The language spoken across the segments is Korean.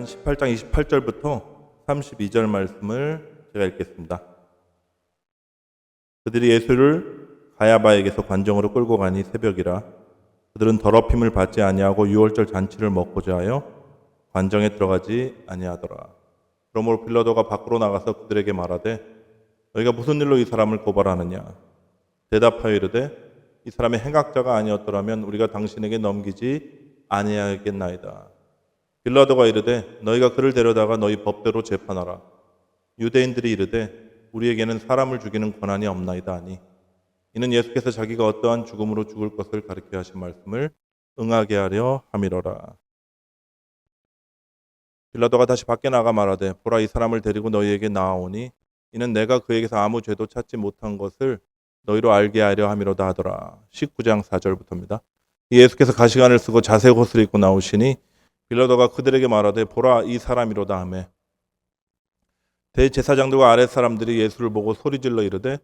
요한 18장 28절부터 32절 말씀을 제가 읽겠습니다. 그들이 예수를 가야바에게서 관정으로 끌고 가니 새벽이라. 그들은 더럽힘을 받지 아니하고 유월절 잔치를 먹고자 하여 관정에 들어가지 아니하더라. 그러므로 빌라도가 밖으로 나가서 그들에게 말하되 너희가 무슨 일로 이 사람을 고발하느냐. 대답하여 이르되 이 사람의 행악자가 아니었더라면 우리가 당신에게 넘기지 아니하겠나이다. 빌라도가 이르되 너희가 그를 데려다가 너희 법대로 재판하라. 유대인들이 이르되 우리에게는 사람을 죽이는 권한이 없나이다 하니 이는 예수께서 자기가 어떠한 죽음으로 죽을 것을 가르쳐 하신 말씀을 응하게 하려 함이로라. 빌라도가 다시 밖에 나가 말하되 보라 이 사람을 데리고 너희에게 나아오니 이는 내가 그에게서 아무 죄도 찾지 못한 것을 너희로 알게 하려 함이로다 하더라. 19장 4절부터입니다. 예수께서 가시관을 쓰고 자색 옷을 입고 나오시니 빌라도가 그들에게 말하되 보라 이 사람이로다 하매 대제사장들과 아랫사람들이 예수를 보고 소리질러 이르되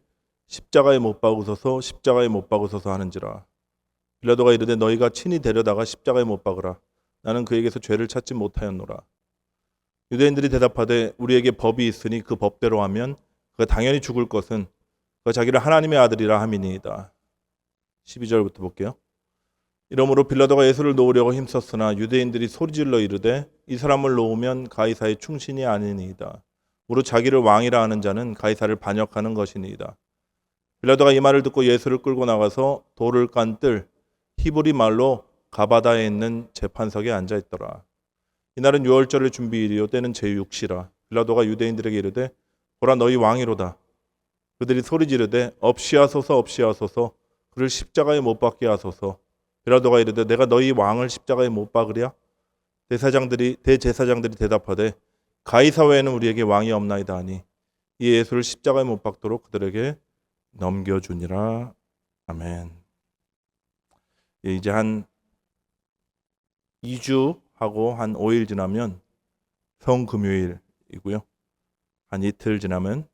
십자가에 못 박으소서 십자가에 못 박으소서 하는지라. 빌라도가 이르되 너희가 친히 데려다가 십자가에 못 박으라. 나는 그에게서 죄를 찾지 못하였노라. 유대인들이 대답하되 우리에게 법이 있으니 그 법대로 하면 그가 당연히 죽을 것은 그가 자기를 하나님의 아들이라 함이니이다. 12절부터 볼게요. 이러므로 빌라도가 예수를 놓으려고 힘썼으나 유대인들이 소리질러 이르되 이 사람을 놓으면 가이사의 충신이 아니니이다. 무릇 자기를 왕이라 하는 자는 가이사를 반역하는 것이니이다. 빌라도가 이 말을 듣고 예수를 끌고 나가서 돌을 깐 뜰 히브리 말로 가바다에 있는 재판석에 앉아 있더라. 이날은 유월절의 준비일이요 때는 제6시라. 빌라도가 유대인들에게 이르되 보라 너희 왕이로다. 그들이 소리 지르되 없이하소서 없이하소서 그를 십자가에 못 박게 하소서. 빌라도가 이르되 내가 너희 왕을 십자가에 못 박으랴? 대제사장들이 대답하되 가이사 외에는 우리에게 왕이 없나이다 하니 이 예수를 십자가에 못 박도록 그들에게 넘겨주니라. 아멘. 이제 한 2주 하고 한 5일 지나면 성금요일이고요. 한 이틀 지나면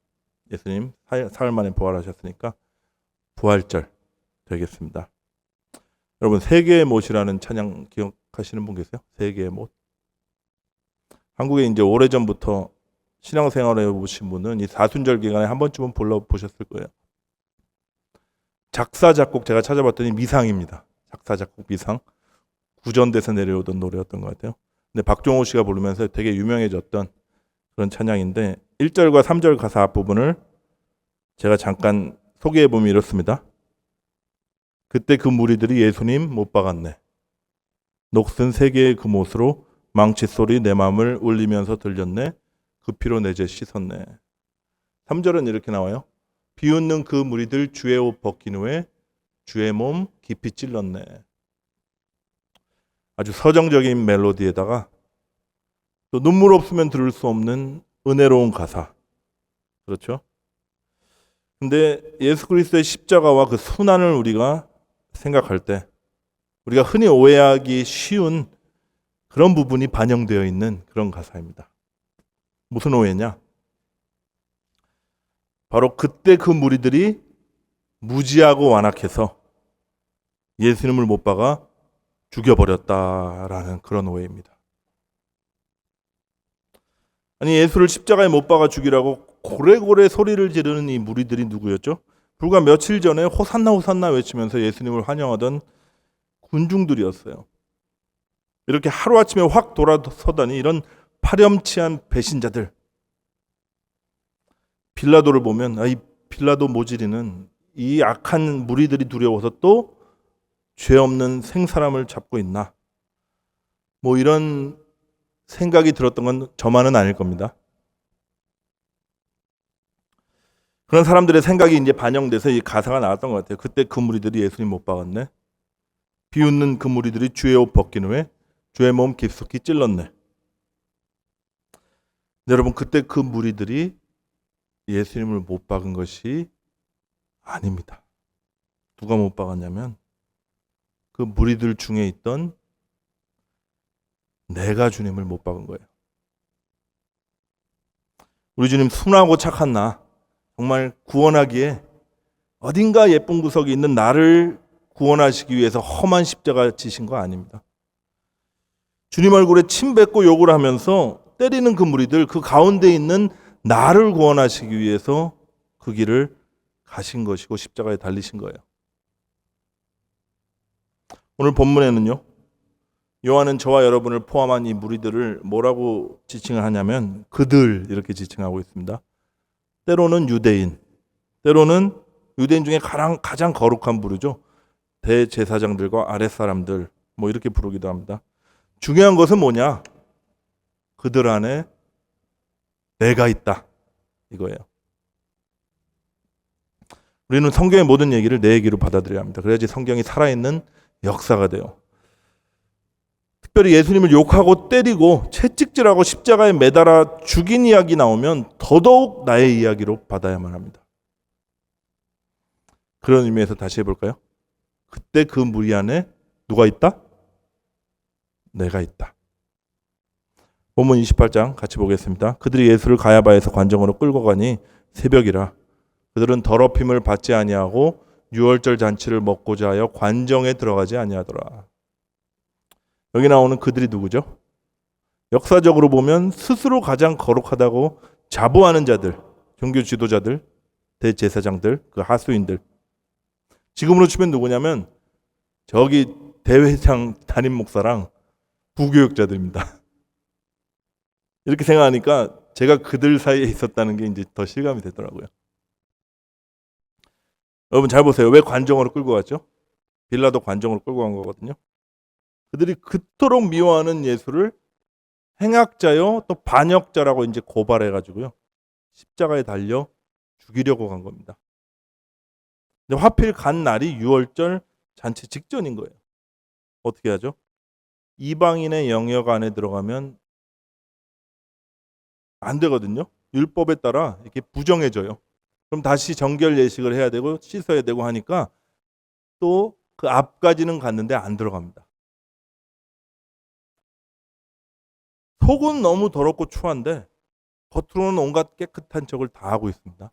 예수님 사흘 만에 부활하셨으니까 부활절 되겠습니다. 여러분 세계의 못이라는 찬양 기억하시는 분 계세요? 세계의 못. 한국에 이제 오래전부터 신앙생활을 해보신 분은 이 사순절 기간에 한 번쯤은 불러보셨을 거예요. 작사 작곡 제가 찾아봤더니 미상입니다. 작사 작곡 미상. 구전돼서 내려오던 노래였던 것 같아요. 근데 박종호 씨가 부르면서 되게 유명해졌던 그런 찬양인데 1절과 3절 가사 앞부분을 제가 잠깐 소개해보면 이렇습니다. 그때 그 무리들이 예수님 못 박았네. 녹슨 세 개의 그 못으로 망치 소리 내 마음을 울리면서 들렸네. 그 피로 내 죄 씻었네. 3절은 이렇게 나와요. 비웃는 그 무리들 주의 옷 벗긴 후에 주의 몸 깊이 찔렀네. 아주 서정적인 멜로디에다가 또 눈물 없으면 들을 수 없는 은혜로운 가사. 그렇죠? 근데 예수 그리스도의 십자가와 그 순환을 우리가 생각할 때 우리가 흔히 오해하기 쉬운 그런 부분이 반영되어 있는 그런 가사입니다. 무슨 오해냐? 바로 그때 그 무리들이 무지하고 완악해서 예수님을 못 박아 죽여버렸다라는 그런 오해입니다. 아니 예수를 십자가에 못 박아 죽이라고 고래고래 소리를 지르는 이 무리들이 누구였죠? 불과 며칠 전에 호산나 호산나 외치면서 예수님을 환영하던 군중들이었어요. 이렇게 하루아침에 확 돌아서다니 이런 파렴치한 배신자들. 빌라도를 보면 이 빌라도 모질이는 이 악한 무리들이 두려워서 또 죄 없는 생사람을 잡고 있나? 뭐 이런 생각이 들었던 건 저만은 아닐 겁니다. 그런 사람들의 생각이 이제 반영돼서 이 가사가 나왔던 것 같아요. 그때 그 무리들이 예수님 못 박았네. 비웃는 그 무리들이 주의 옷 벗긴 후에 주의 몸 깊숙이 찔렀네. 여러분 그때 그 무리들이 예수님을 못 박은 것이 아닙니다. 누가 못 박았냐면 그 무리들 중에 있던 내가 주님을 못 박은 거예요. 우리 주님 순하고 착한 나 정말 구원하기에 어딘가 예쁜 구석이 있는 나를 구원하시기 위해서 험한 십자가 지신 거 아닙니다. 주님 얼굴에 침 뱉고 욕을 하면서 때리는 그 무리들, 그 가운데 있는 나를 구원하시기 위해서 그 길을 가신 것이고 십자가에 달리신 거예요. 오늘 본문에는요, 요한은 저와 여러분을 포함한 이 무리들을 뭐라고 지칭을 하냐면 그들 이렇게 지칭하고 있습니다. 때로는 유대인, 때로는 유대인 중에 가장 거룩한 부류죠. 대제사장들과 아랫사람들 뭐 이렇게 부르기도 합니다. 중요한 것은 뭐냐? 그들 안에 내가 있다 이거예요. 우리는 성경의 모든 얘기를 내 얘기로 받아들여야 합니다. 그래야지 성경이 살아있는 역사가 돼요. 특별히 예수님을 욕하고 때리고 채찍질하고 십자가에 매달아 죽인 이야기 나오면 더더욱 나의 이야기로 받아야만 합니다. 그런 의미에서 다시 해볼까요? 그때 그 무리 안에 누가 있다? 내가 있다. 본문 28장 같이 보겠습니다. 그들이 예수를 가야바에서 관정으로 끌고 가니 새벽이라. 그들은 더럽힘을 받지 아니하고 유월절 잔치를 먹고자 하여 관정에 들어가지 아니하더라. 여기 나오는 그들이 누구죠? 역사적으로 보면 스스로 가장 거룩하다고 자부하는 자들, 종교 지도자들, 대제사장들, 그 하수인들. 지금으로 치면 누구냐면 저기 대회장 담임 목사랑 부교육자들입니다. 이렇게 생각하니까 제가 그들 사이에 있었다는 게 이제 더 실감이 되더라고요. 여러분 잘 보세요. 왜 관정으로 끌고 갔죠? 빌라도 관정으로 끌고 간 거거든요. 그들이 그토록 미워하는 예수를 행악자요 또 반역자라고 이제 고발해가지고요 십자가에 달려 죽이려고 간 겁니다. 근데 하필 간 날이 유월절 잔치 직전인 거예요. 어떻게 하죠? 이방인의 영역 안에 들어가면 안 되거든요. 율법에 따라 이렇게 부정해져요. 그럼 다시 정결 예식을 해야 되고 씻어야 되고 하니까 또 그 앞까지는 갔는데 안 들어갑니다. 속은 너무 더럽고 추한데 겉으로는 온갖 깨끗한 척을 다 하고 있습니다.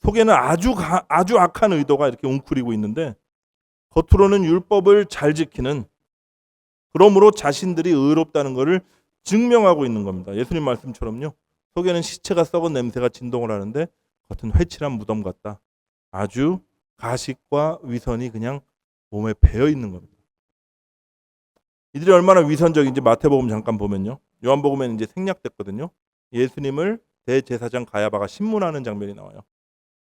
속에는 아주 악한 의도가 이렇게 웅크리고 있는데 겉으로는 율법을 잘 지키는, 그러므로 자신들이 의롭다는 것을 증명하고 있는 겁니다. 예수님 말씀처럼요. 속에는 시체가 썩은 냄새가 진동을 하는데 겉은 회칠한 무덤 같다. 아주 가식과 위선이 그냥 몸에 배어 있는 겁니다. 이들이 얼마나 위선적인지 마태복음 잠깐 보면요. 요한복음에는 이제 생략됐거든요. 예수님을 대제사장 가야바가 신문하는 장면이 나와요.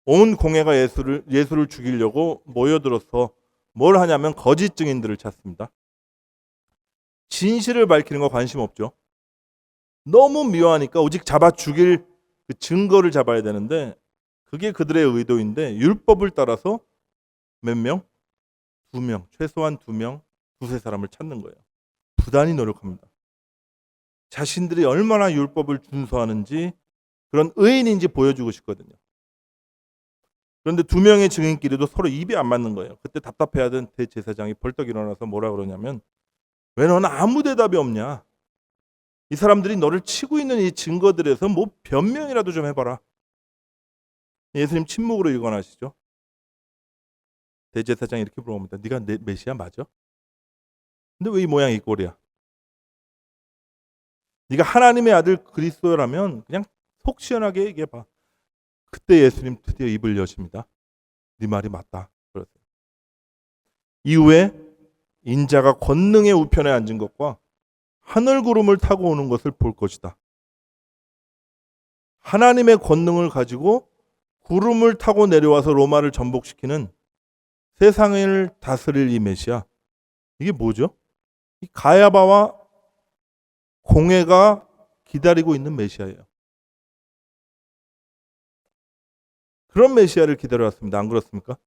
온 공회가 예수를 죽이려고 모여들어서 뭘 하냐면 거짓 증인들을 찾습니다. 진실을 밝히는 거 관심 없죠. 너무 미워하니까 오직 잡아 죽일 그 증거를 잡아야 되는데 그게 그들의 의도인데 율법을 따라서 몇 명? 2명, 최소한 2명, 두세 사람을 찾는 거예요. 부단히 노력합니다. 자신들이 얼마나 율법을 준수하는지 그런 의인인지 보여주고 싶거든요. 그런데 2명의 증인끼리도 서로 입이 안 맞는 거예요. 그때 답답해하던 대제사장이 벌떡 일어나서 뭐라 그러냐면 왜 너는 아무 대답이 없냐? 이 사람들이 너를 치고 있는 이 증거들에서 뭐 변명이라도 좀 해봐라. 예수님 침묵으로 일관하시죠. 대제사장이 이렇게 물어봅니다. 네가 메시아 맞아? 근데 왜 이 모양 이 꼴이야? 네가 하나님의 아들 그리스도라면 그냥 속 시원하게 얘기해봐. 그때 예수님 드디어 입을 여십니다. 네 말이 맞다. 그러세요. 이후에 인자가 권능의 우편에 앉은 것과 하늘 구름을 타고 오는 것을 볼 것이다. 하나님의 권능을 가지고 구름을 타고 내려와서 로마를 전복시키는 세상을 다스릴 이 메시아. 이게 뭐죠? 이 가야바와 공회가 기다리고 있는 메시아예요. 그런 메시아를 기다려왔습니다. 안 그렇습니까?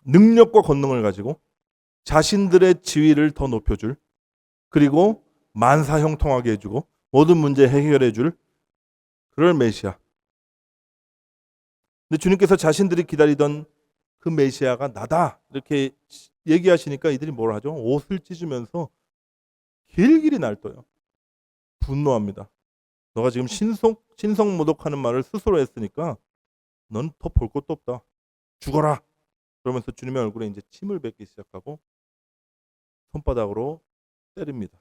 능력과 권능을 가지고 자신들의 지위를 더 높여줄, 그리고 만사 형통하게 해주고 모든 문제 해결해줄 그럴 메시아. 근데 주님께서 자신들이 기다리던 그 메시아가 나다 이렇게 얘기하시니까 이들이 뭘 하죠? 옷을 찢으면서 길길이 날떠요. 분노합니다. 너가 지금 신성모독하는 말을 스스로 했으니까 넌 더 볼 것도 없다. 죽어라. 그러면서 주님의 얼굴에 이제 침을 뱉기 시작하고 손바닥으로 때립니다.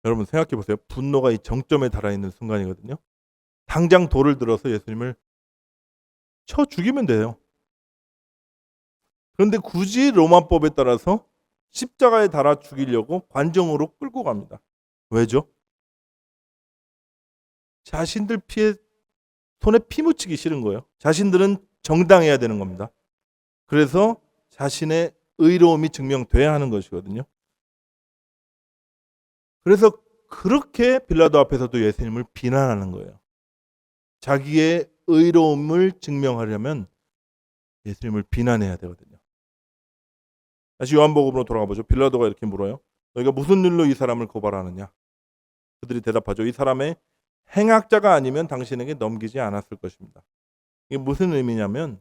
여러분 생각해 보세요. 분노가 이 정점에 달아 있는 순간이거든요. 당장 돌을 들어서 예수님을 쳐 죽이면 돼요. 그런데 굳이 로마법에 따라서 십자가에 달아 죽이려고 관정으로 끌고 갑니다. 왜죠? 자신들 피에 손에 피 묻히기 싫은 거예요. 자신들은 정당해야 되는 겁니다. 그래서 자신의 의로움이 증명돼야 하는 것이거든요. 그래서 그렇게 빌라도 앞에서도 예수님을 비난하는 거예요. 자기의 의로움을 증명하려면 예수님을 비난해야 되거든요. 다시 요한복음으로 돌아가 보죠. 빌라도가 이렇게 물어요. 너희가 무슨 일로 이 사람을 고발하느냐? 그들이 대답하죠. 이 사람의 행악자가 아니면 당신에게 넘기지 않았을 것입니다. 이게 무슨 의미냐면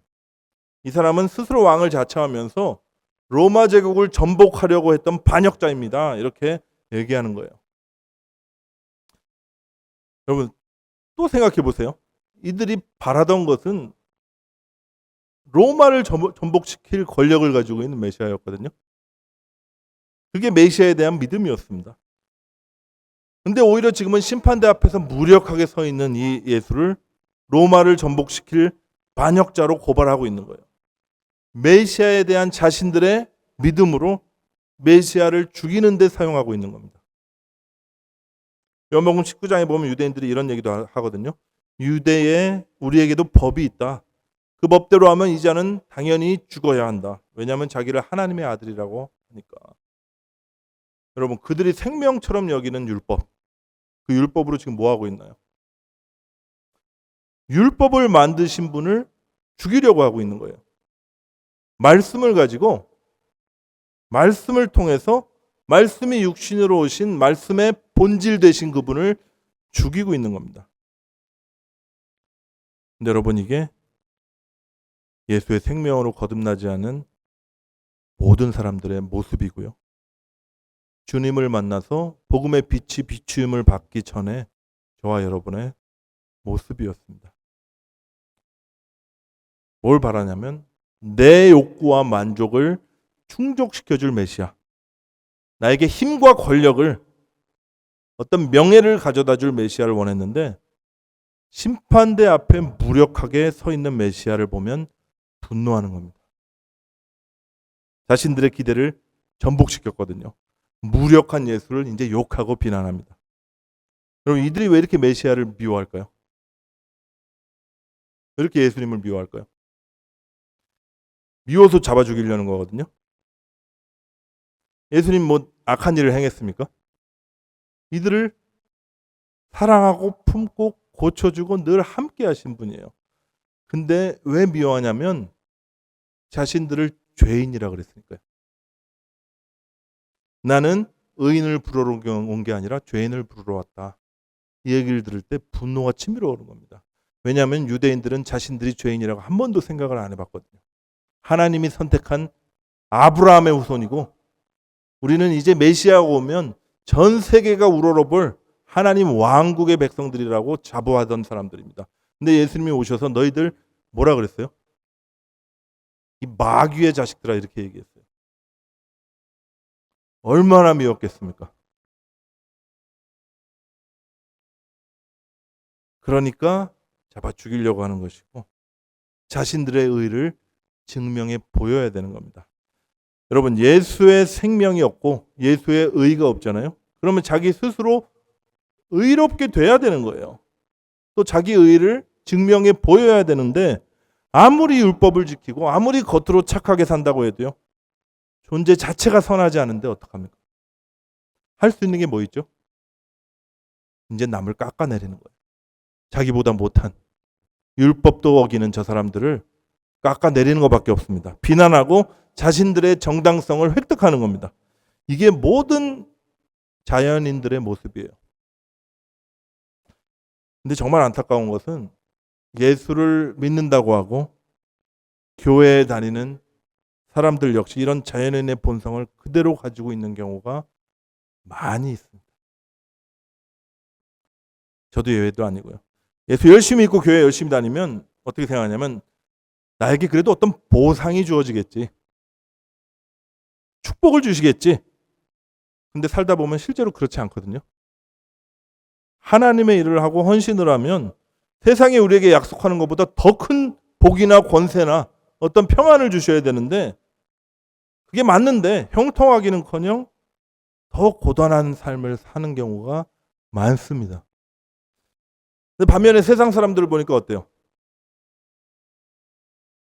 이 사람은 스스로 왕을 자처하면서 로마 제국을 전복하려고 했던 반역자입니다. 이렇게 얘기하는 거예요. 여러분 또 생각해 보세요. 이들이 바라던 것은 로마를 전복시킬 권력을 가지고 있는 메시아였거든요. 그게 메시아에 대한 믿음이었습니다. 근데 오히려 지금은 심판대 앞에서 무력하게 서 있는 이 예수를 로마를 전복시킬 반역자로 고발하고 있는 거예요. 메시아에 대한 자신들의 믿음으로 메시아를 죽이는 데 사용하고 있는 겁니다. 요한복음 19장에 보면 유대인들이 이런 얘기도 하거든요. 유대에 우리에게도 법이 있다. 그 법대로 하면 이 자는 당연히 죽어야 한다. 왜냐하면 자기를 하나님의 아들이라고 하니까. 여러분 그들이 생명처럼 여기는 율법, 그 율법으로 지금 뭐 하고 있나요? 율법을 만드신 분을 죽이려고 하고 있는 거예요. 말씀을 가지고 말씀을 통해서 말씀이 육신으로 오신 말씀의 본질 되신 그분을 죽이고 있는 겁니다. 근데 여러분 이게 예수의 생명으로 거듭나지 않은 모든 사람들의 모습이고요. 주님을 만나서 복음의 빛이 비추임을 받기 전에 저와 여러분의 모습이었습니다. 뭘 바라냐면 내 욕구와 만족을 충족시켜줄 메시아, 나에게 힘과 권력을, 어떤 명예를 가져다 줄 메시아를 원했는데 심판대 앞에 무력하게 서 있는 메시아를 보면 분노하는 겁니다. 자신들의 기대를 전복시켰거든요. 무력한 예수를 이제 욕하고 비난합니다. 그럼 이들이 왜 이렇게 메시아를 미워할까요? 왜 이렇게 예수님을 미워할까요? 미워서 잡아 죽이려는 거거든요. 예수님 뭐 악한 일을 행했습니까? 이들을 사랑하고 품고 고쳐주고 늘 함께 하신 분이에요. 근데 왜 미워하냐면 자신들을 죄인이라 그랬으니까요. 나는 의인을 부르러 온 게 아니라 죄인을 부르러 왔다. 이 얘기를 들을 때 분노가 치밀어 오는 겁니다. 왜냐하면 유대인들은 자신들이 죄인이라고 한 번도 생각을 안 해봤거든요. 하나님이 선택한 아브라함의 후손이고 우리는 이제 메시아가 오면 전 세계가 우러러볼 하나님 왕국의 백성들이라고 자부하던 사람들입니다. 근데 예수님이 오셔서 너희들 뭐라 그랬어요? 이 마귀의 자식들아 이렇게 얘기했어요. 얼마나 미웠겠습니까? 그러니까 잡아 죽이려고 하는 것이고 자신들의 의를 증명해 보여야 되는 겁니다. 여러분 예수의 생명이 없고 예수의 의가 없잖아요. 그러면 자기 스스로 의롭게 돼야 되는 거예요. 또 자기 의를 증명해 보여야 되는데 아무리 율법을 지키고 아무리 겉으로 착하게 산다고 해도요. 존재 자체가 선하지 않은데 어떡합니까? 할 수 있는 게 뭐 있죠? 이제 남을 깎아내리는 거예요. 자기보다 못한 율법도 어기는 저 사람들을 깎아내리는 것밖에 없습니다. 비난하고 자신들의 정당성을 획득하는 겁니다. 이게 모든 자연인들의 모습이에요. 근데 정말 안타까운 것은 예수를 믿는다고 하고 교회에 다니는 사람들 역시 이런 자연인의 본성을 그대로 가지고 있는 경우가 많이 있습니다. 저도 예외도 아니고요. 예수 열심히 믿고 교회 열심히 다니면 어떻게 생각하냐면 나에게 그래도 어떤 보상이 주어지겠지. 축복을 주시겠지. 근데 살다 보면 실제로 그렇지 않거든요. 하나님의 일을 하고 헌신을 하면 세상이 우리에게 약속하는 것보다 더 큰 복이나 권세나 어떤 평안을 주셔야 되는데, 그게 맞는데 형통하기는커녕 더 고단한 삶을 사는 경우가 많습니다. 근데 반면에 세상 사람들을 보니까 어때요?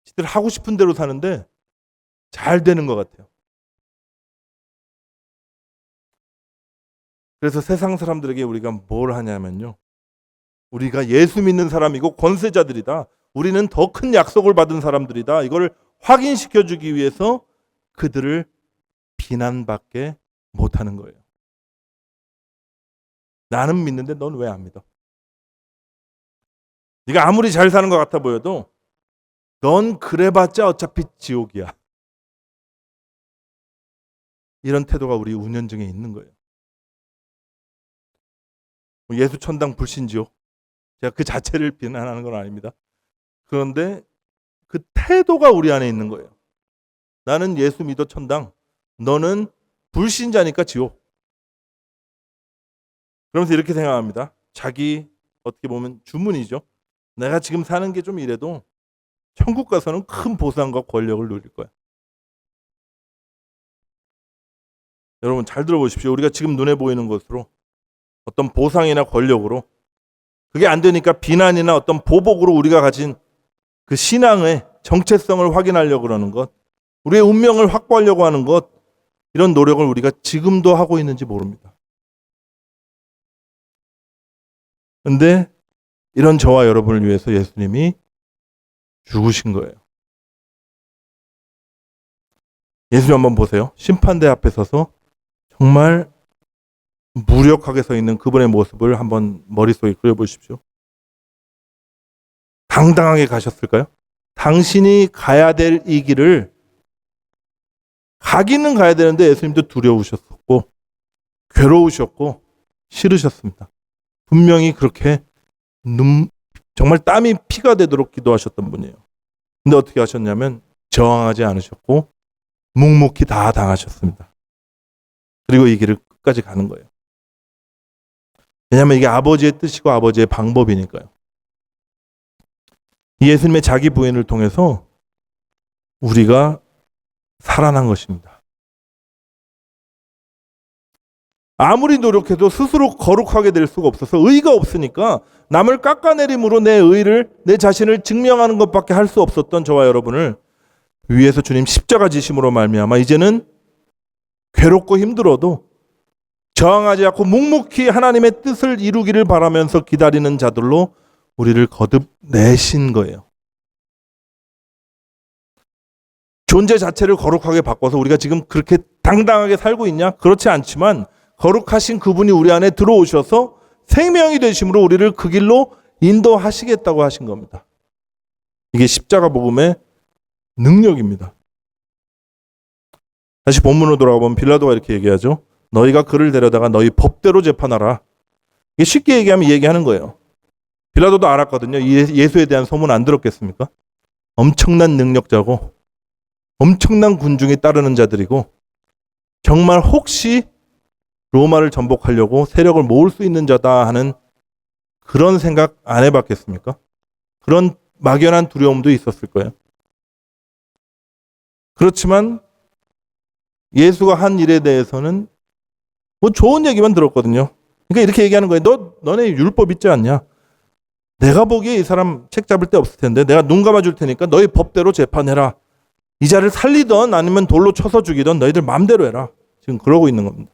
지들 하고 싶은 대로 사는데 잘 되는 것 같아요. 그래서 세상 사람들에게 우리가 뭘 하냐면요, 우리가 예수 믿는 사람이고 권세자들이다, 우리는 더 큰 약속을 받은 사람들이다, 이걸 확인시켜주기 위해서 그들을 비난밖에 못하는 거예요. 나는 믿는데 넌 왜 안 믿어? 네가 아무리 잘 사는 것 같아 보여도 넌 그래봤자 어차피 지옥이야. 이런 태도가 우리 운연중에 있는 거예요. 예수 천당 불신지옥, 제가 그 자체를 비난하는 건 아닙니다. 그런데 그 태도가 우리 안에 있는 거예요. 나는 예수 믿어 천당, 너는 불신자니까 지옥. 그러면서 이렇게 생각합니다. 자기 어떻게 보면 주문이죠. 내가 지금 사는 게 좀 이래도 천국 가서는 큰 보상과 권력을 누릴 거야. 여러분 잘 들어보십시오. 우리가 지금 눈에 보이는 것으로 어떤 보상이나 권력으로, 그게 안 되니까 비난이나 어떤 보복으로 우리가 가진 그 신앙의 정체성을 확인하려고 그러는 것, 우리의 운명을 확보하려고 하는 것, 이런 노력을 우리가 지금도 하고 있는지 모릅니다. 그런데 이런 저와 여러분을 위해서 예수님이 죽으신 거예요. 예수님 한번 보세요. 심판대 앞에 서서 정말 무력하게 서 있는 그분의 모습을 한번 머릿속에 그려보십시오. 당당하게 가셨을까요? 당신이 가야 될 이 길을 가기는 가야 되는데 예수님도 두려우셨고 괴로우셨고 싫으셨습니다. 분명히 그렇게 정말 땀이 피가 되도록 기도하셨던 분이에요. 근데 어떻게 하셨냐면 저항하지 않으셨고 묵묵히 다 당하셨습니다. 그리고 이 길을 끝까지 가는 거예요. 왜냐하면 이게 아버지의 뜻이고 아버지의 방법이니까요. 이 예수님의 자기 부인을 통해서 우리가 살아난 것입니다. 아무리 노력해도 스스로 거룩하게 될 수가 없어서, 의가 없으니까 남을 깎아내림으로 내 의를, 내 자신을 증명하는 것밖에 할 수 없었던 저와 여러분을 위에서 주님 십자가 지심으로 말미암아 이제는 괴롭고 힘들어도 저항하지 않고 묵묵히 하나님의 뜻을 이루기를 바라면서 기다리는 자들로 우리를 거듭내신 거예요. 존재 자체를 거룩하게 바꿔서 우리가 지금 그렇게 당당하게 살고 있냐? 그렇지 않지만 거룩하신 그분이 우리 안에 들어오셔서 생명이 되심으로 우리를 그 길로 인도하시겠다고 하신 겁니다. 이게 십자가 복음의 능력입니다. 다시 본문으로 돌아가보면 빌라도가 이렇게 얘기하죠. 너희가 그를 데려다가 너희 법대로 재판하라. 이게 쉽게 얘기하면 이 얘기하는 거예요. 빌라도도 알았거든요. 예수에 대한 소문 안 들었겠습니까? 엄청난 능력자고 엄청난 군중이 따르는 자들이고 정말 혹시 로마를 전복하려고 세력을 모을 수 있는 자다 하는 그런 생각 안 해봤겠습니까? 그런 막연한 두려움도 있었을 거예요. 그렇지만 예수가 한 일에 대해서는 뭐 좋은 얘기만 들었거든요. 그러니까 이렇게 얘기하는 거예요. 너네 율법 있지 않냐? 내가 보기에 이 사람 책 잡을 데 없을 텐데 내가 눈 감아줄 테니까 너희 법대로 재판해라. 이 자를 살리던 아니면 돌로 쳐서 죽이던 너희들 마음대로 해라. 지금 그러고 있는 겁니다.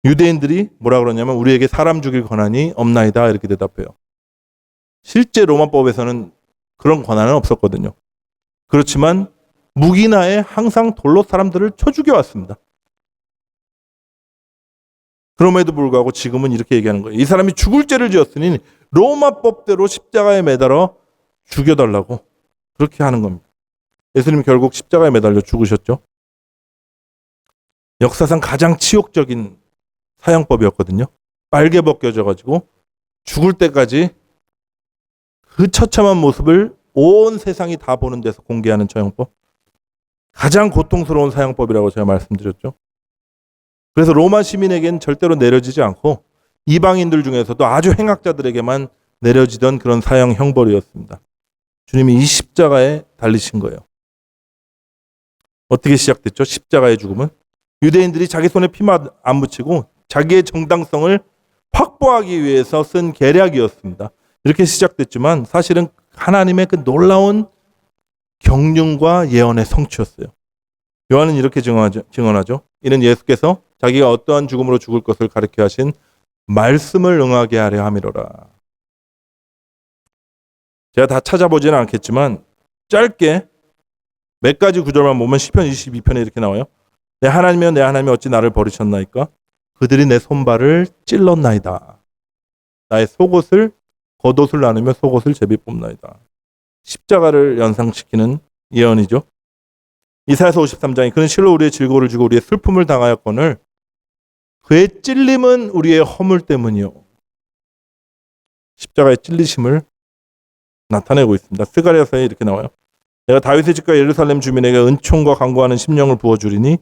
유대인들이 뭐라 그러냐면 우리에게 사람 죽일 권한이 없나이다 이렇게 대답해요. 실제 로마법에서는 그런 권한은 없었거든요. 그렇지만 무기나에 항상 돌로 사람들을 쳐 죽여왔습니다. 그럼에도 불구하고 지금은 이렇게 얘기하는 거예요. 이 사람이 죽을 죄를 지었으니 로마법대로 십자가에 매달아 죽여달라고 그렇게 하는 겁니다. 예수님이 결국 십자가에 매달려 죽으셨죠. 역사상 가장 치욕적인 사형법이었거든요. 빨개 벗겨져가지고 죽을 때까지 그 처참한 모습을 온 세상이 다 보는 데서 공개하는 처형법. 가장 고통스러운 사형법이라고 제가 말씀드렸죠. 그래서 로마 시민에겐 절대로 내려지지 않고 이방인들 중에서도 아주 행악자들에게만 내려지던 그런 사형 형벌이었습니다. 주님이 이 십자가에 달리신 거예요. 어떻게 시작됐죠? 십자가의 죽음은 유대인들이 자기 손에 피만 안 묻히고 자기의 정당성을 확보하기 위해서 쓴 계략이었습니다. 이렇게 시작됐지만 사실은 하나님의 그 놀라운 경륜과 예언의 성취였어요. 요한은 이렇게 증언하죠. 이는 예수께서 자기가 어떠한 죽음으로 죽을 것을 가르쳐 하신 말씀을 응하게 하려 함이로라. 제가 다 찾아보지는 않겠지만 짧게 몇 가지 구절만 보면 시편 22편에 이렇게 나와요. 내 하나님이여 내 하나님이 어찌 나를 버리셨나이까? 그들이 내 손발을 찔렀나이다. 나의 속옷을 겉옷을 나누며 속옷을 제비 뽑나이다. 십자가를 연상시키는 예언이죠. 이사야서 53장에 그는 실로 우리의 질고를 주고 우리의 슬픔을 당하였거늘 그의 찔림은 우리의 허물 때문이요. 십자가의 찔리심을 나타내고 있습니다. 스가랴서에 이렇게 나와요. 내가 다윗의 집과 예루살렘 주민에게 은총과 간구하는 심령을 부어주리니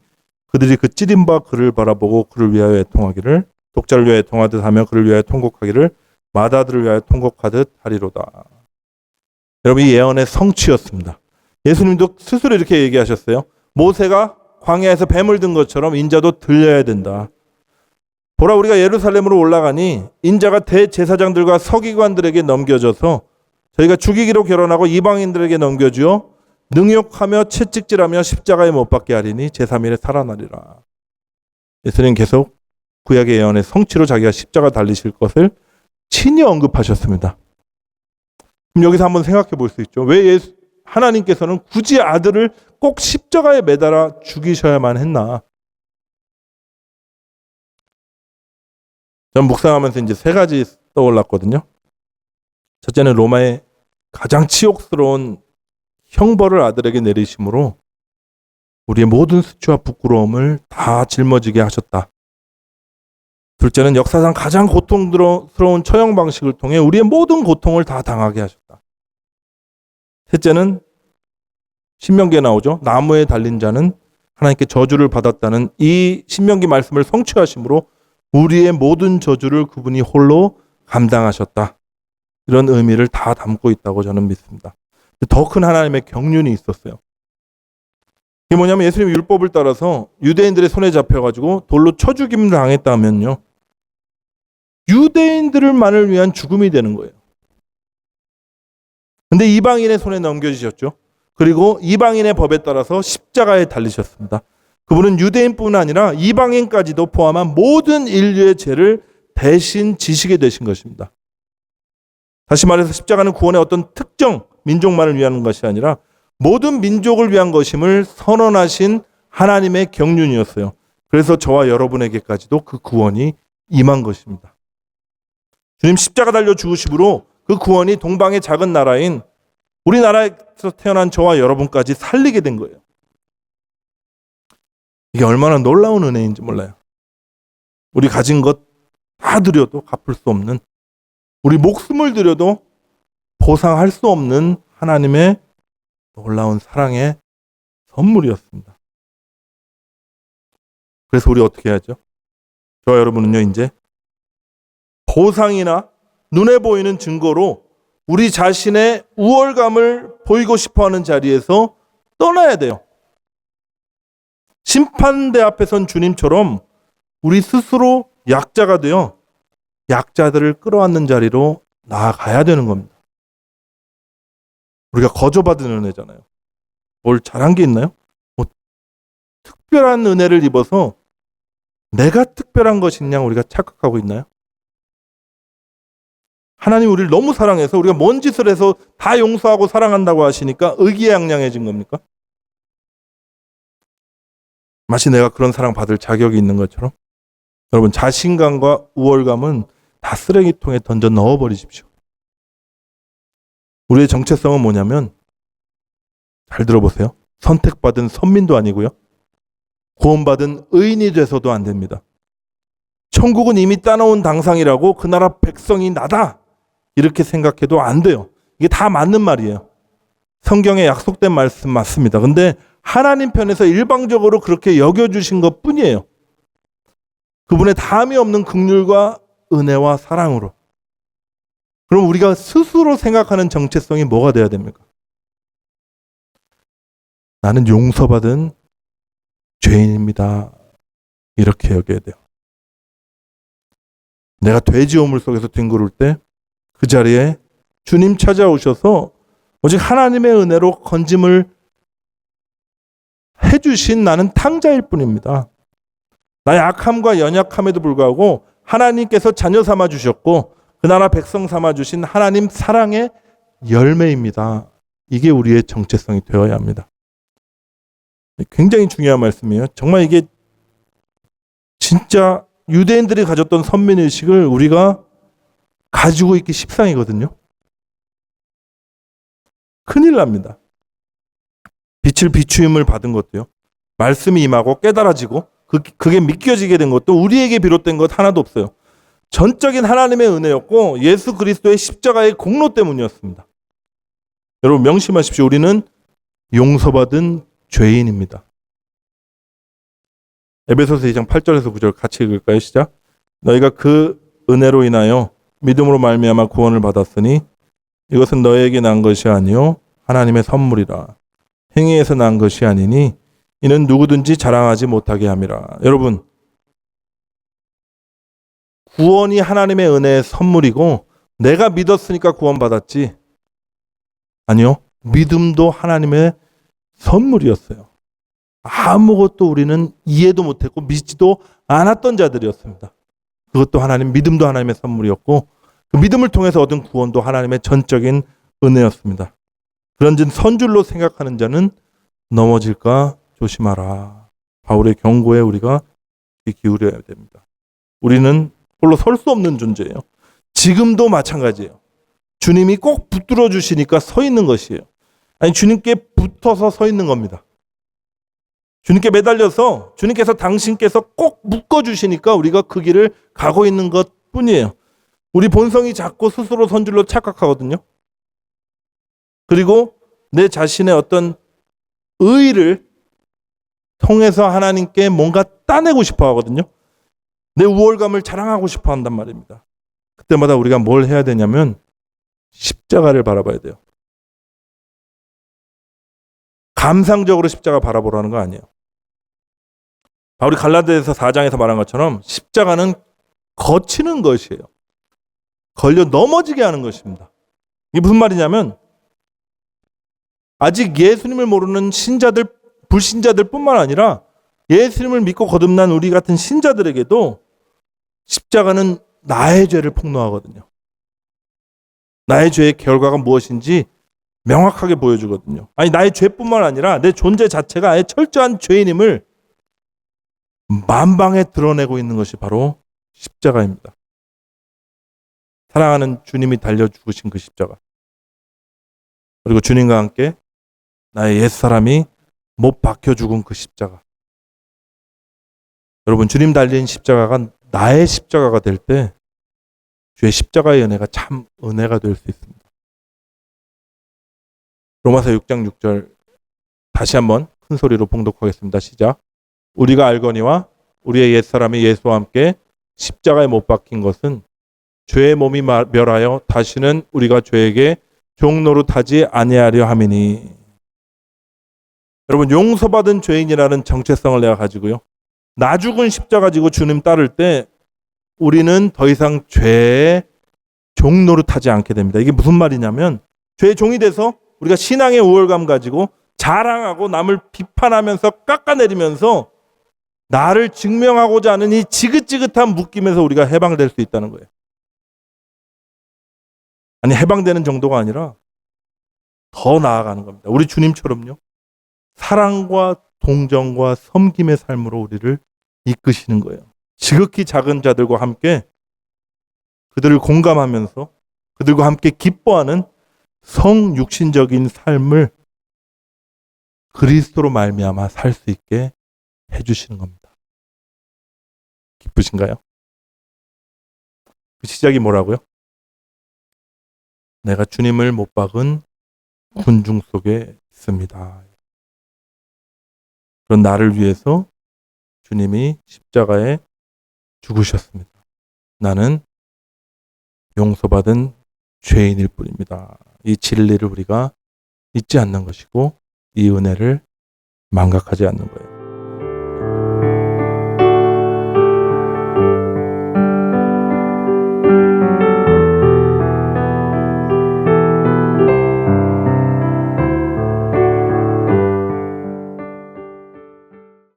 그들이 그 찔림바 그를 바라보고 그를 위하여 애통하기를 독자를 위하여 애통하듯 하며 그를 위하여 통곡하기를 마다들을 위하여 통곡하듯 하리로다. 여러분 이 예언의 성취였습니다. 예수님도 스스로 이렇게 얘기하셨어요. 모세가 광야에서 뱀을 든 것처럼 인자도 들려야 된다. 보라 우리가 예루살렘으로 올라가니 인자가 대제사장들과 서기관들에게 넘겨져서 저희가 죽이기로 결혼하고 이방인들에게 넘겨주어 능욕하며 채찍질하며 십자가에 못 박게 하리니 제3일에 살아나리라. 예수님 계속 구약의 예언의 성취로 자기가 십자가 달리실 것을 친히 언급하셨습니다. 그럼 여기서 한번 생각해 볼 수 있죠. 왜 하나님께서는 굳이 아들을 꼭 십자가에 매달아 죽이셔야만 했나? 전 묵상하면서 이제 세 가지 떠올랐거든요. 첫째는 로마의 가장 치욕스러운 형벌을 아들에게 내리심으로 우리의 모든 수치와 부끄러움을 다 짊어지게 하셨다. 둘째는 역사상 가장 고통스러운 처형 방식을 통해 우리의 모든 고통을 다 당하게 하셨다. 셋째는 신명기에 나오죠. 나무에 달린 자는 하나님께 저주를 받았다는 이 신명기 말씀을 성취하심으로 우리의 모든 저주를 그분이 홀로 감당하셨다. 이런 의미를 다 담고 있다고 저는 믿습니다. 더 큰 하나님의 경륜이 있었어요. 이게 뭐냐면 예수님 율법을 따라서 유대인들의 손에 잡혀가지고 돌로 쳐 죽임을 당했다면요. 유대인들만을 위한 죽음이 되는 거예요. 근데 이방인의 손에 넘겨지셨죠. 그리고 이방인의 법에 따라서 십자가에 달리셨습니다. 그분은 유대인뿐 아니라 이방인까지도 포함한 모든 인류의 죄를 대신 지시게 되신 것입니다. 다시 말해서 십자가는 구원의 어떤 특정 민족만을 위한 것이 아니라 모든 민족을 위한 것임을 선언하신 하나님의 경륜이었어요. 그래서 저와 여러분에게까지도 그 구원이 임한 것입니다. 주님 십자가 달려 죽으심으로 그 구원이 동방의 작은 나라인 우리나라에서 태어난 저와 여러분까지 살리게 된 거예요. 이게 얼마나 놀라운 은혜인지 몰라요. 우리 가진 것 다 드려도 갚을 수 없는, 우리 목숨을 드려도 보상할 수 없는 하나님의 놀라운 사랑의 선물이었습니다. 그래서 우리 어떻게 해야죠? 저와 여러분은요, 이제 보상이나 눈에 보이는 증거로 우리 자신의 우월감을 보이고 싶어하는 자리에서 떠나야 돼요. 심판대 앞에 선 주님처럼 우리 스스로 약자가 되어 약자들을 끌어안는 자리로 나아가야 되는 겁니다. 우리가 거저받은 은혜잖아요. 뭘 잘한 게 있나요? 뭐 특별한 은혜를 입어서 내가 특별한 것인 양 우리가 착각하고 있나요? 하나님 우리를 너무 사랑해서 우리가 뭔 짓을 해서 다 용서하고 사랑한다고 하시니까 의기양양해진 겁니까? 마치 내가 그런 사랑 받을 자격이 있는 것처럼. 여러분, 자신감과 우월감은 다 쓰레기통에 던져 넣어버리십시오. 우리의 정체성은 뭐냐면, 잘 들어보세요. 선택받은 선민도 아니고요. 구원받은 의인이 돼서도 안 됩니다. 천국은 이미 따놓은 당상이라고 그 나라 백성이 나다, 이렇게 생각해도 안 돼요. 이게 다 맞는 말이에요. 성경에 약속된 말씀 맞습니다. 근데 하나님 편에서 일방적으로 그렇게 여겨주신 것 뿐이에요. 그분의 다함이 없는 긍휼과 은혜와 사랑으로. 그럼 우리가 스스로 생각하는 정체성이 뭐가 돼야 됩니까? 나는 용서받은 죄인입니다. 이렇게 여겨야 돼요. 내가 돼지 오물 속에서 뒹구를 때 그 자리에 주님 찾아오셔서 오직 하나님의 은혜로 건짐을 해주신 나는 탕자일 뿐입니다. 나의 악함과 연약함에도 불구하고 하나님께서 자녀 삼아 주셨고 그 나라 백성 삼아 주신 하나님 사랑의 열매입니다. 이게 우리의 정체성이 되어야 합니다. 굉장히 중요한 말씀이에요. 정말 이게 진짜 유대인들이 가졌던 선민의식을 우리가 가지고 있기 십상이거든요. 큰일 납니다. 빛을 비추임을 받은 것도요. 말씀이 임하고 깨달아지고 그게 믿겨지게 된 것도 우리에게 비롯된 것 하나도 없어요. 전적인 하나님의 은혜였고 예수 그리스도의 십자가의 공로 때문이었습니다. 여러분 명심하십시오. 우리는 용서받은 죄인입니다. 에베소서 2장 8절에서 9절 같이 읽을까요? 시작. 너희가 그 은혜로 인하여 믿음으로 말미암아 구원을 받았으니 이것은 너희에게 난 것이 아니요 하나님의 선물이라. 행위에서 난 것이 아니니 이는 누구든지 자랑하지 못하게 함이라. 여러분, 구원이 하나님의 은혜의 선물이고 내가 믿었으니까 구원받았지. 아니요. 믿음도 하나님의 선물이었어요. 아무것도 우리는 이해도 못했고 믿지도 않았던 자들이었습니다. 그것도 믿음도 하나님의 선물이었고 그 믿음을 통해서 얻은 구원도 하나님의 전적인 은혜였습니다. 그런즉 선줄로 생각하는 자는 넘어질까 조심하라. 바울의 경고에 우리가 귀 기울여야 됩니다. 우리는 홀로 설 수 없는 존재예요. 지금도 마찬가지예요. 주님이 꼭 붙들어 주시니까 서 있는 것이에요. 아니 주님께 붙어서 서 있는 겁니다. 주님께 매달려서 주님께서 당신께서 꼭 묶어주시니까 우리가 그 길을 가고 있는 것 뿐이에요. 우리 본성이 자꾸 스스로 선줄로 착각하거든요. 그리고 내 자신의 어떤 의의를 통해서 하나님께 뭔가 따내고 싶어 하거든요. 내 우월감을 자랑하고 싶어 한단 말입니다. 그때마다 우리가 뭘 해야 되냐면 십자가를 바라봐야 돼요. 감상적으로 십자가 바라보라는 거 아니에요. 바울이 갈라디아서 4장에서 말한 것처럼 십자가는 거치는 것이에요. 걸려 넘어지게 하는 것입니다. 이게 무슨 말이냐면 아직 예수님을 모르는 신자들, 불신자들 뿐만 아니라 예수님을 믿고 거듭난 우리 같은 신자들에게도 십자가는 나의 죄를 폭로하거든요. 나의 죄의 결과가 무엇인지 명확하게 보여주거든요. 아니 나의 죄뿐만 아니라 내 존재 자체가 아예 철저한 죄인임을 만방에 드러내고 있는 것이 바로 십자가입니다. 사랑하는 주님이 달려 죽으신 그 십자가. 그리고 주님과 함께 나의 옛사람이 못 박혀 죽은 그 십자가. 여러분 주님 달린 십자가가 나의 십자가가 될 때 주의 십자가의 은혜가 참 은혜가 될 수 있습니다. 로마서 6장 6절 다시 한번 큰 소리로 봉독하겠습니다. 시작. 우리가 알거니와 우리의 옛사람이 예수와 함께 십자가에 못 박힌 것은 죄의 몸이 멸하여 다시는 우리가 죄에게 종노릇하지 아니하려 함이니. 여러분 용서받은 죄인이라는 정체성을 내가 가지고요. 나 죽은 십자가 지고 주님 따를 때 우리는 더 이상 죄의 종노릇하지 않게 됩니다. 이게 무슨 말이냐면 죄의 종이 돼서 우리가 신앙의 우월감 가지고 자랑하고 남을 비판하면서 깎아내리면서 나를 증명하고자 하는 이 지긋지긋한 묶임에서 우리가 해방될 수 있다는 거예요. 아니 해방되는 정도가 아니라 더 나아가는 겁니다. 우리 주님처럼요. 사랑과 동정과 섬김의 삶으로 우리를 이끄시는 거예요. 지극히 작은 자들과 함께 그들을 공감하면서 그들과 함께 기뻐하는 성육신적인 삶을 그리스도로 말미암아 살 수 있게 해주시는 겁니다. 기쁘신가요? 그 시작이 뭐라고요? 내가 주님을 못 박은 군중 속에 있습니다. 그런 나를 위해서 주님이 십자가에 죽으셨습니다. 나는 용서받은 죄인일 뿐입니다. 이 진리를 우리가 잊지 않는 것이고 이 은혜를 망각하지 않는 거예요.